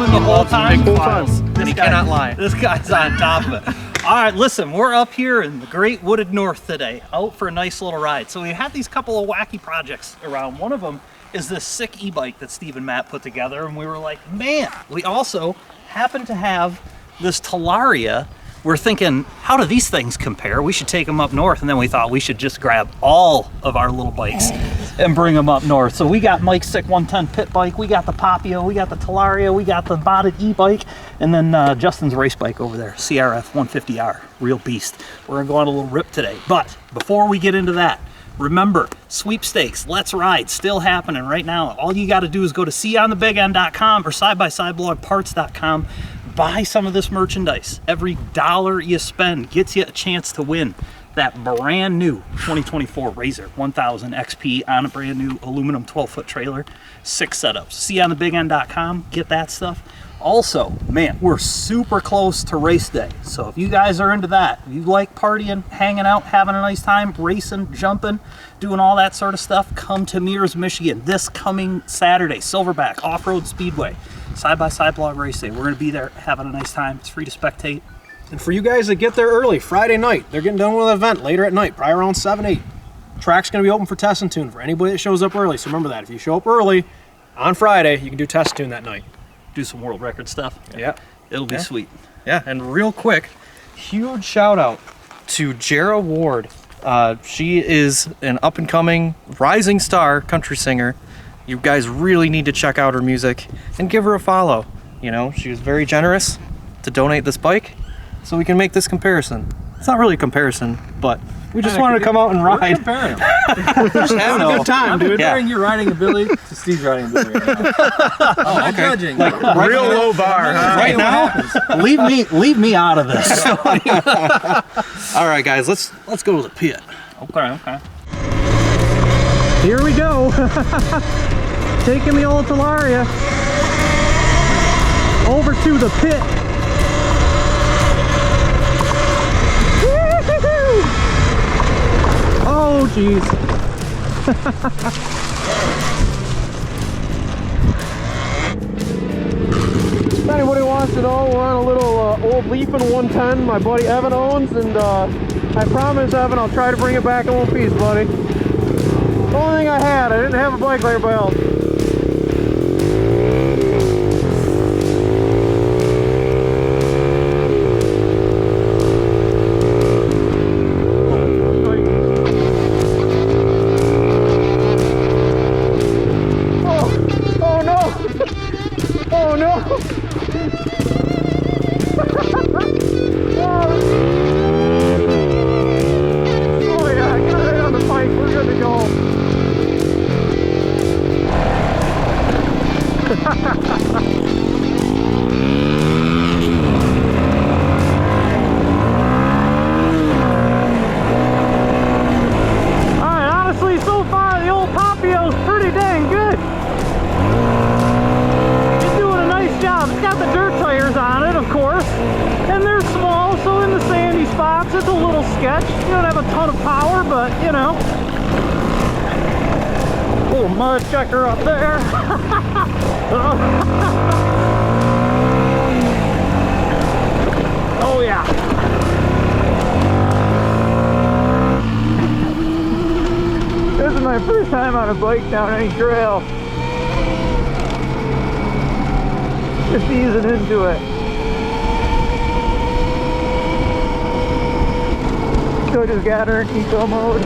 filming the whole time? And he cannot lie. This guy's on top of it. All right, listen, we're up here in the great wooded north today, out for a nice little ride. So we had these couple of wacky projects around. One of them is this sick e-bike that Steve and Matt put together, and we were like, man, we also happen to have this Talaria. We're thinking, how do these things compare? We should take them up north, and then we thought we should just grab all of our little bikes and bring them up north. So we got Mike's sick 110 pit bike, we got the Papio, we got the Talaria, we got the modded e-bike, and then Justin's race bike over there, CRF 150R, real beast. We're gonna go on a little rip today. But before we get into that, remember, sweepstakes, let's ride, still happening right now. All you gotta do is go to seeonthebigend.com or sidebysideblogparts.com. Buy some of this merchandise. Every dollar you spend gets you a chance to win that brand new 2024 Razor 1000 XP on a brand new aluminum 12-foot trailer, 6 setups. seeonthebigend.com, get that stuff. Also, man, we're super close to race day. So if you guys are into that, if you like partying, hanging out, having a nice time, racing, jumping, doing all that sort of stuff, come to Mears, Michigan this coming Saturday, Silverback Off-Road Speedway. Side-by-side blog race day. We're going to be there having a nice time. It's free to spectate. And for you guys that get there early, Friday night, they're getting done with the event later at night, probably around 7, 8. Track's going to be open for test and tune for anybody that shows up early. So remember that. If you show up early on Friday, you can do test and tune that night. Do some world record stuff. Yeah. It'll be sweet. Yeah, and real quick, huge shout out to Jara Ward. She is an up-and-coming rising star country singer. You guys really need to check out her music and give her a follow. You know, she was very generous to donate this bike so we can make this comparison. It's not really a comparison, but we just wanted to come out and ride. Comparing. Just having a good time, dude. Comparing your riding ability to Steve's riding ability right now. I'm not judging. Like, real low bar, huh? Right now, leave me out of this. all right, guys, let's go to the pit. Okay. Here we go. Taking the old Talaria over to the pit. Oh, jeez. If anybody wants to know, we're on a little old Lifan 110 my buddy Evan owns, and I promise, Evan, I'll try to bring it back in one piece, buddy. The only thing I had, I didn't have a bike like everybody else. Oh no! Oh no! Oh yeah, get it right on the bike, we're good to go. Alright, honestly, so far the old Papio's pretty dang good. It's doing a nice job. It's got the dirt tires on it, of course, and they're small, so in the sandy spots it's a little sketch. You don't have a ton of power, but you know. Little mud checker up there. Oh yeah. This is my first time on a bike down any trail. Just easing into it. So just got her in eco mode.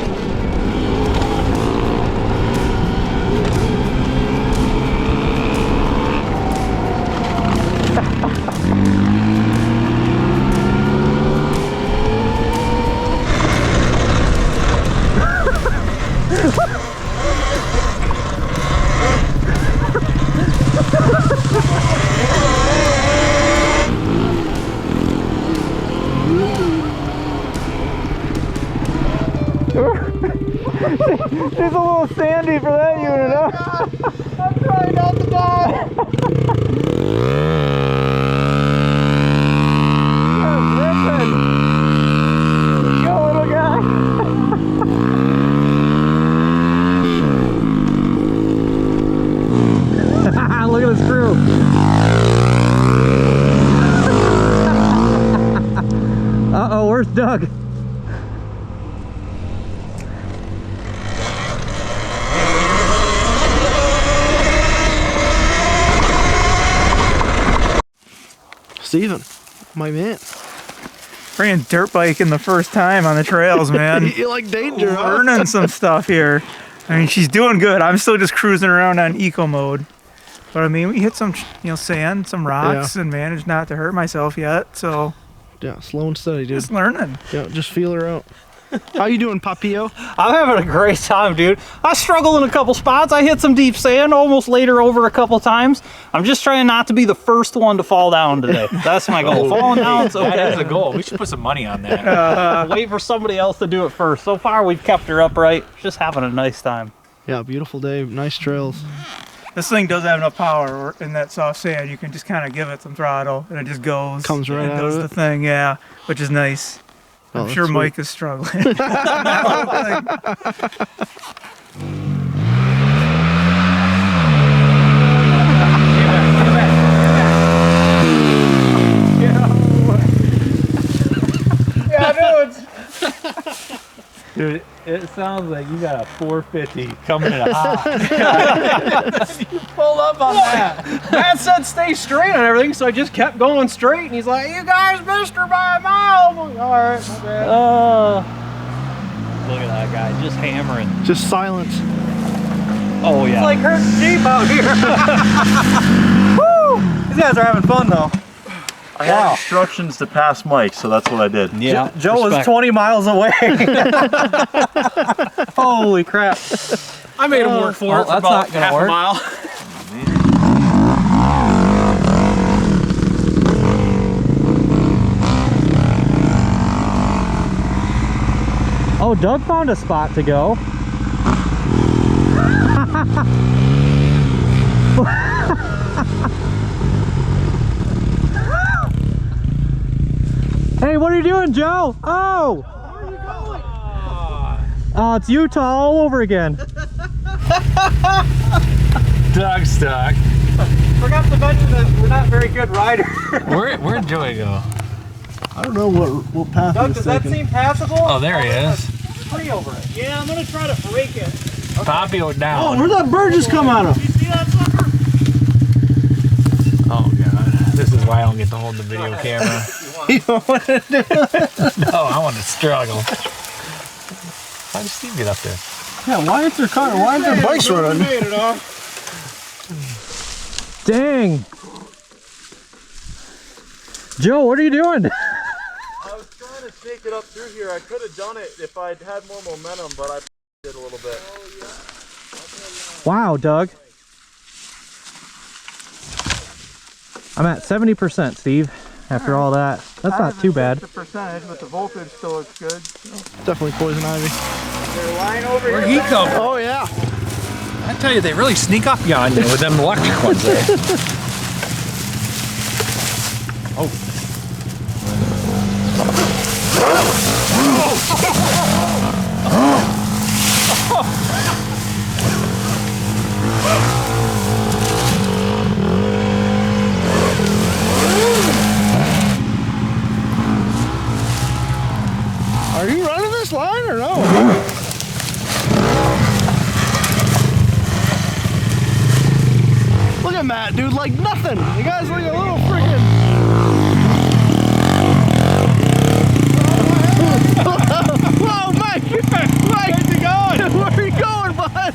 She's a little sandy for that unit, huh? I'm trying not to die. Go, little guy. Look at this crew. Where's Doug? Steven, my man. Ran dirt biking the first time on the trails, man. You like danger, huh? Learning some stuff here. I mean, she's doing good. I'm still just cruising around on eco mode. But I mean, we hit some, sand, some rocks, and managed not to hurt myself yet. So Yeah, slow and steady, dude. just learning. Yeah, just feel her out. How you doing, Papillo? I'm having a great time, dude. I struggled in a couple spots. I hit some deep sand, almost laid her over a couple times. I'm just trying not to be the first one to fall down today. That's my goal. Falling down's okay. That is the goal. We should put some money on that. Wait for somebody else to do it first. So far, we've kept her upright. Just having a nice time. Yeah, beautiful day, nice trails. This thing does have enough power in that soft sand. You can just kind of give it some throttle, and it just goes. Comes right and out does of the it. thing, yeah, which is nice. Oh, I'm that's sure sweet. Mike is struggling. Dude, it sounds like you got a 450 coming in hot. Pull up on that. Matt said stay straight on everything, so I just kept going straight. And he's like, "You guys missed her by a mile." I'm like, all right, my bad. Look at that guy, just hammering. Just silence. Oh, yeah. It's like herding sheep out here. Woo! These guys are having fun though. I had instructions to pass Mike, so that's what I did. Yeah. Joe was 20 miles away. Holy crap. I made him work for it for about half a mile. Oh, Doug found a spot to go. Hey, what are you doing, Joe? Oh! Where are you going? Oh, it's Utah all over again. Doug's stuck. Forgot to mention that we're not very good riders. Where'd Joey go? I don't know what path Doug, he was does that taking. seem passable? Oh, there he is. Free over it. Yeah, I'm gonna try to break it. Papio down. Oh, where'd that bird just come out of? You see that sucker? Oh god, this is why I don't get to hold the video camera. You don't want to do it? No, I want to struggle. How did Steve get up there? Yeah, why aren't there bikes running? Dang! Joe, what are you doing? I was trying to snake it up through here. I could have done it if I'd had more momentum, but I did a little bit. Wow, Doug. I'm at 70%, Steve. After all that, that's not too bad. The percentage, but the voltage still looks good. Definitely poison ivy. Where'd he come from? Oh yeah. I tell you, they really sneak up on you with them electric ones there. Are you running this line or no? Look at Matt, dude, like nothing. The guy's like a little freaking. Whoa, Mike! Mike! Where's he going? Where are you going, bud?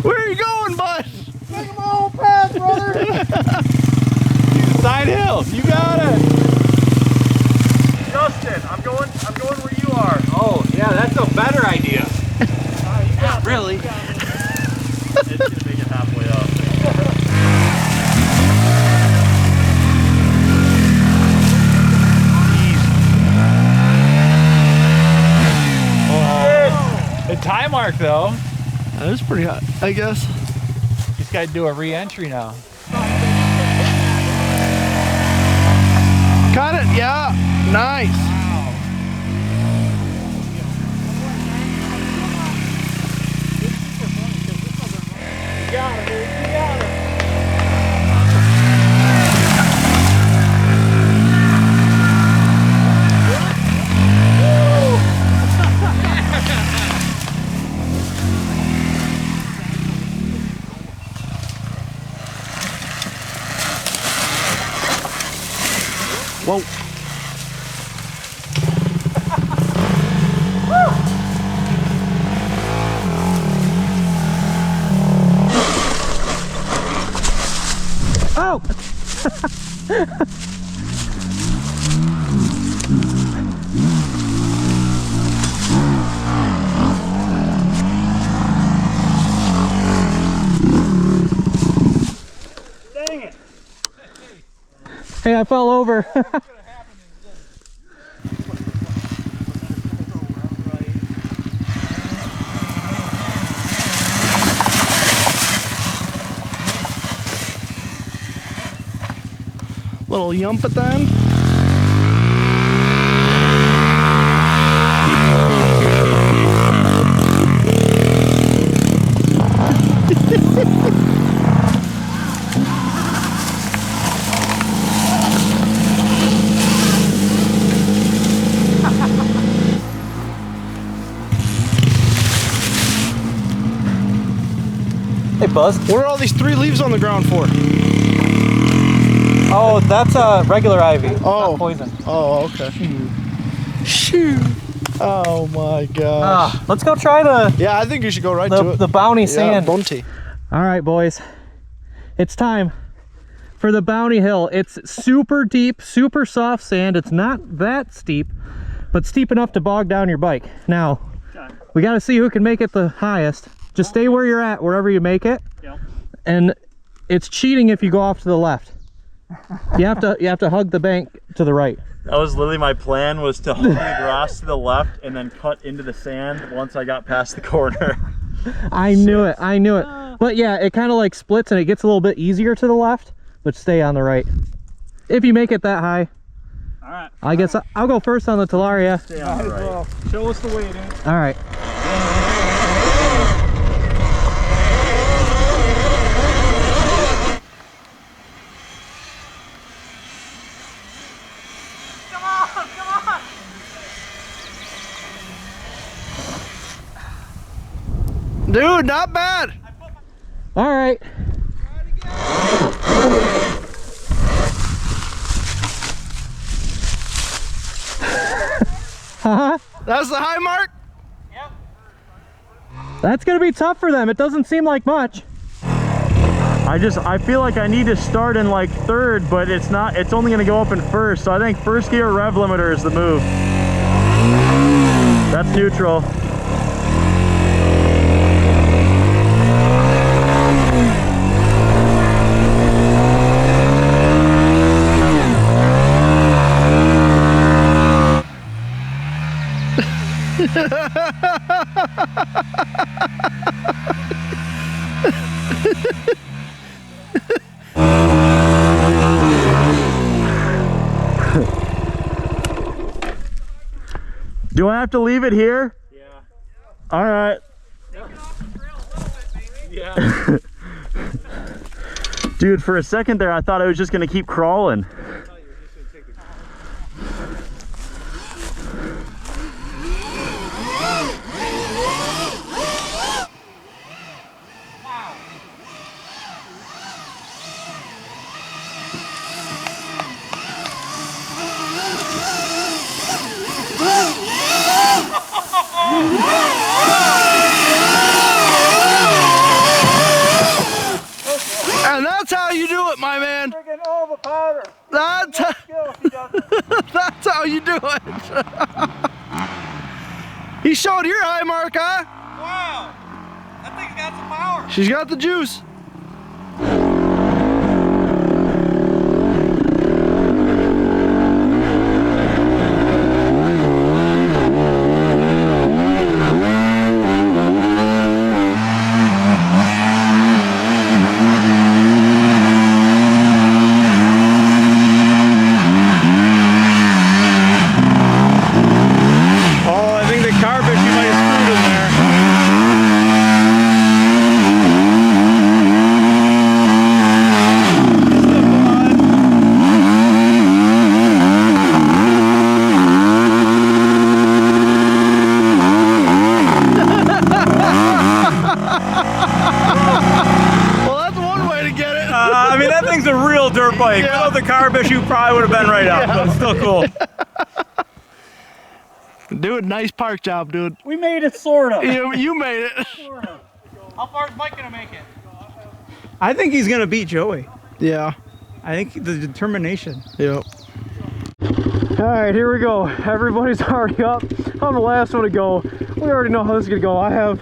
Where are you going, bud? Take my own path, brother. Side hill, you got it. Justin, I'm going where you are. Oh, yeah, that's a better idea. Not really. It's gonna make it halfway up. The time mark though. That is pretty hot, I guess. He's got to do a re-entry now. Cut it, yeah. Nice. Hey, I fell over. Little yump at the end. Hey, Buzz. What are all these 3 leaves on the ground for? Oh, that's regular ivy. Oh. Not poison. Oh, okay. Shoot. Oh my gosh. Let's go try the Yeah, I think you should go right to it. the bounty sand. Bounty. All right, boys. It's time for the Bounty Hill. It's super deep, super soft sand. It's not that steep, but steep enough to bog down your bike. Now, we got to see who can make it the highest. Just stay where you're at, wherever you make it. Yep. And it's cheating if you go off to the left. You have to hug the bank to the right. That was literally my plan, was to hug the grass to the left and then cut into the sand once I got past the corner. I knew it. But yeah, it kind of like splits and it gets a little bit easier to the left, but stay on the right. If you make it that high. All right. I guess I'll go first on the Talaria. Stay on the right. Show us the way, dude. All right. Dude, not bad. All right. That's the high mark. That's gonna be tough for them. It doesn't seem like much. I feel like I need to start in like 3rd, but it's not, it's only gonna go up in 1st. So I think 1st gear rev limiter is the move. That's neutral. Do I have to leave it here? Yeah. All right. Yeah. Dude, for a second there, I thought I was just gonna keep crawling. And that's how you do it, my man. Freaking all the powder. That's that's how you do it. He showed your high mark, huh? Wow. That thing's got some power. She's got the juice. Bike. Without the carb issue, probably would have been right up, but it's still cool. Dude, nice park job, dude. We made it, sort of. You made it. Sort of. How far is Mike gonna make it? I think he's gonna beat Joey. Yeah. I think the determination. Yep. All right, here we go. Everybody's already up. I'm the last one to go. We already know how this is gonna go. I have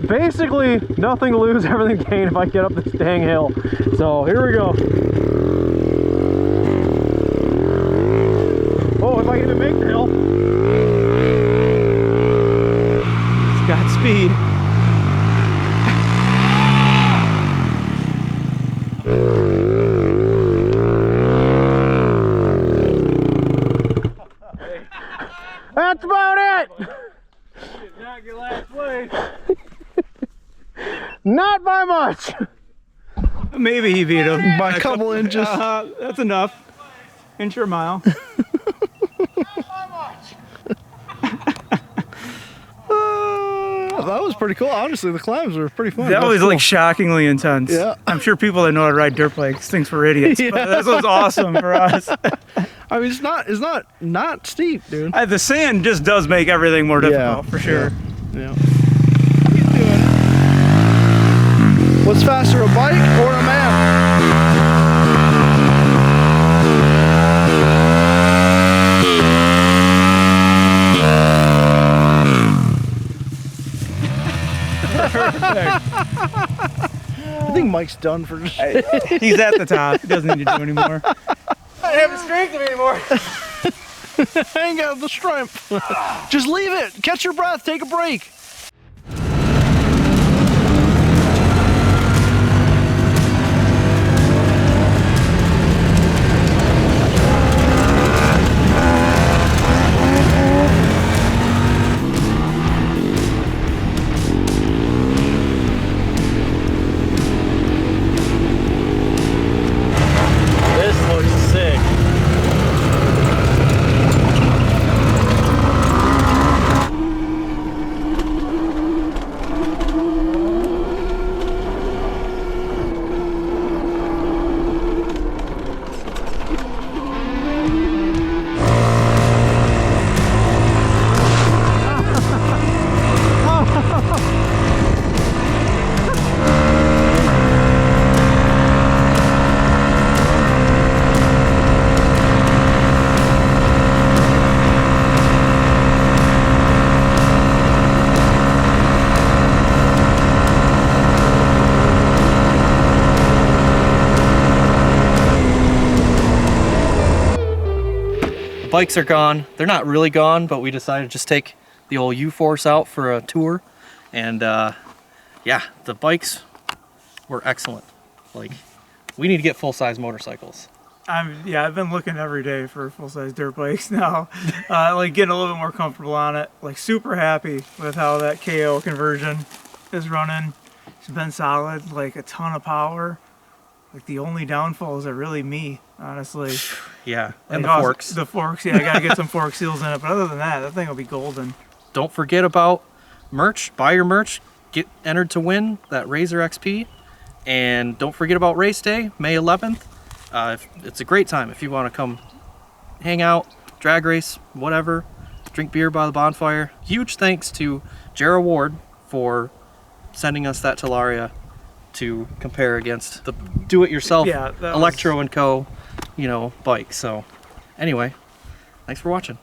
basically nothing to lose, everything to gain if I get up this dang hill. So here we go. That's about it. Not your last place. Not by much. Maybe he beat him By a couple inches. That's enough. Inch or a mile. That was pretty cool. Honestly, the climbs were pretty fun. That was cool. like shockingly intense. Yeah. I'm sure people that know how to ride dirt bikes think we're idiots, Yeah. but this was awesome for us. I mean, it's not steep, dude. The sand just does make everything more difficult, for sure. Yeah. What's faster, a bike or a man? I think Mike's done for He's at the top. He doesn't need to do anymore. I don't have the strength of it anymore. I ain't got the strength. Just leave it. Catch your breath. Take a break. This looks sick. The bikes are gone. They're not really gone, but we decided to just take the old U-Force out for a tour. And yeah, the bikes were excellent. Like, we need to get full-size motorcycles. I've been looking every day for full-size dirt bikes now. Like getting a little bit more comfortable on it. Like super happy with how that KO conversion is running. It's been solid, like a ton of power. Like the only downfall is really me, honestly. Yeah, and Like, the forks. The forks, yeah, I gotta get some fork seals in it. But other than that thing will be golden. Don't Forget about merch. Buy your merch. Get entered to win that Razor XP. And don't forget about race day, May 11th. It's a great time if you want to come hang out, drag race, whatever, drink beer by the bonfire. Huge thanks to Jarrah Ward for sending us that Talaria to compare against the do-it-yourself Yeah, that was- Electro & Co. bike. So anyway, thanks for watching.